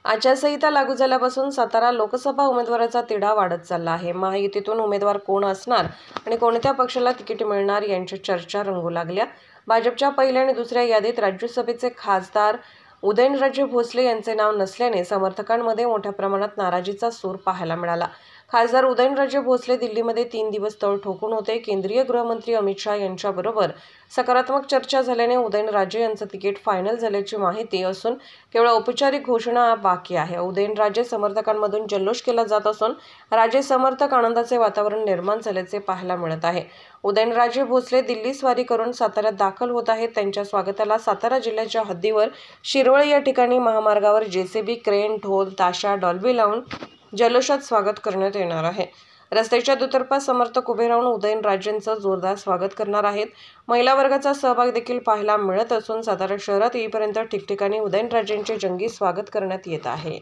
आचारसंहिता लागू झाल्यापासून सातारा लोकसभा उमेदवाराचा तिढा वाढत चालला आहे। महायुतीतून उमेदवार कोण असणार आणि कोणत्या पक्षाला तिकीट मिळणार यांची चर्चा रंगू लागल्या। भाजपच्या पहिल्या आणि दुसऱ्या यादीत राज्यसभेचे खासदार उदयनराजे भोसले यांचे नाव नसल्याने समर्थकांमध्ये मोठ्या प्रमाणात नाराजीचा सूर पाहायला मिळाला। खासदार उदयनराजे भोसले दिल्लीमध्ये 3 दिवस तळ ठोकून होते। केंद्रीय गृहमंत्री अमित शहा यांच्याबरोबर सकारात्मक चर्चा झाल्याने उदयनराजे यांचं तिकीट फायनल झाल्याची माहिती असून केवळ औपचारिक घोषणा बाकी आहे। उदयनराजे समर्थकांमधून जल्लोष केला जात असून राजे समर्थक आनंदाचे वातावरण निर्माण झाल्याचे पाहायला मिळत आहे। उदयनराजे भोसले दिल्ली स्वारी करून साताऱ्यात दाखल होत आहेत। त्यांच्या स्वागताला सातारा जिल्ह्याच्या हद्दीवर शिरवळ या ठिकाणी महामार्गावर जेसीबी, क्रेन, ढोल, ताशा, डॉल्बी लावून जल्लोषात स्वागत करण्यात येणार आहे। रस्त्याच्या दुतर्फा समर्थक उभे राहून उदयनराजेंचं जोरदार स्वागत करणार आहेत। महिला वर्गाचा सहभाग देखील पाहायला मिळत असून सातारा शहरात येईपर्यंत ठिकठिकाणी उदयनराजेंचे जंगी स्वागत करण्यात येत आहे।